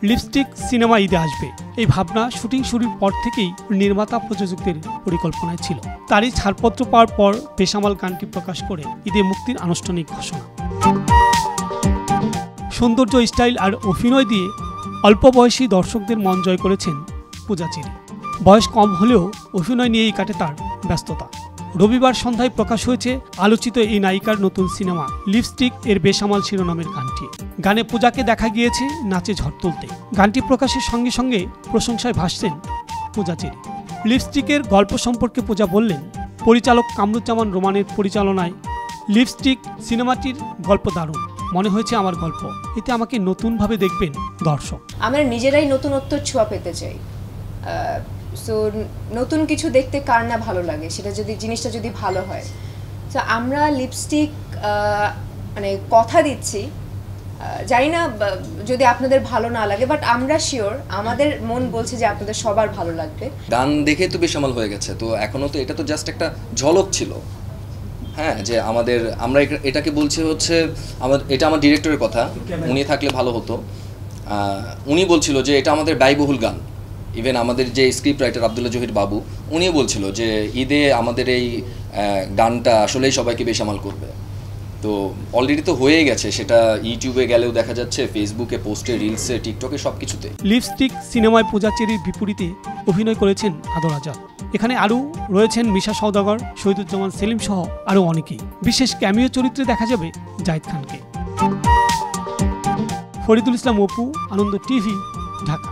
Lipstick cinema ঈদে আসবে এই ভাবনা শুটিং শুরুর পর থেকেই নির্মাতা প্রযোজকদের পরিকল্পনায় ছিল। তারই ছাড়পত্র পাওয়ার পর বেসামাল গানটি প্রকাশ করে ঈদে মুক্তির আনুষ্ঠানিক ঘোষণা। সৌন্দর্য, স্টাইল আর অভিনয় দিয়ে অল্প বয়সী দর্শকদের মন জয় করেছেন পূজা চেরি। বয়স কম হলেও অভিনয় নিয়েই কাটে তার ব্যস্ততা। রবিবার সন্ধ্যায় প্রকাশ হয়েছে আলোচিত এই নায়িকার নতুন সিনেমা লিপস্টিক এর বেসামাল শিরোনামের গানটি। গানে পূজাকে দেখা গিয়েছে নাচে ঝড় তুলতে। গানটি প্রকাশের সঙ্গে সঙ্গে প্রশংসায় ভাসছেন পূজা চেরি। লিপস্টিকের গল্প সম্পর্কে পূজা বললেন, পরিচালক কামরুজ্জামান রোমানের পরিচালনায় লিপস্টিক সিনেমাটির গল্প দারুণ, মনে হয়েছে আমার গল্প, এতে আমাকে নতুনভাবে দেখবেন দর্শক। আমরা নিজেরাই নতুনত্ব ছোঁয়া পেতে চাই। সো নতুন কিছু দেখতে কার না ভালো লাগে, সেটা যদি জিনিসটা যদি ভালো হয়। তো আমরা লিপস্টিক মানে কথা দিচ্ছি, জানি না যদি আপনাদের ভালো না লাগে, বাট আমরা শিওর, আমাদের মন বলছে যে আপনাদের সবার ভালো লাগবে। গান দেখে তো বেসামাল হয়ে গেছে, তো এখনো তো এটা তো জাস্ট একটা ঝলক ছিল। হ্যাঁ, যে আমরা এটাকে বলছি হচ্ছে এটা আমার ডিরেক্টরের কথা, উনি থাকলে ভালো হতো। উনি বলছিল যে এটা আমাদের ব্যয়বহুল গান। ইভেন আমাদের যে স্ক্রিপ্ট রাইটার আব্দুল্লাহ জহির বাবু, উনিও বলছিল যে ঈদে আমাদের এই গানটা আসলেই সবাইকে বেসামাল করবে। তো অলরেডি তো হয়ে গেছে, সেটা ইউটিউবে গেলেও দেখা যাচ্ছে, ফেসবুকে পোস্টে, রিলসে, টিকটকে সবকিছুতে। লিপস্টিক সিনেমায় পূজা চেরির বিপরীতে অভিনয় করেছেন আদর আজাদ। এখানে আরও রয়েছেন মিশা সওদাগর, শহীদুজ্জামান সেলিম সহ আরও অনেকেই। বিশেষ ক্যামিও চরিত্রে দেখা যাবে জাহিদ খানকে। ফরিদুল ইসলাম অপু, আনন্দ টিভি, ঢাকা।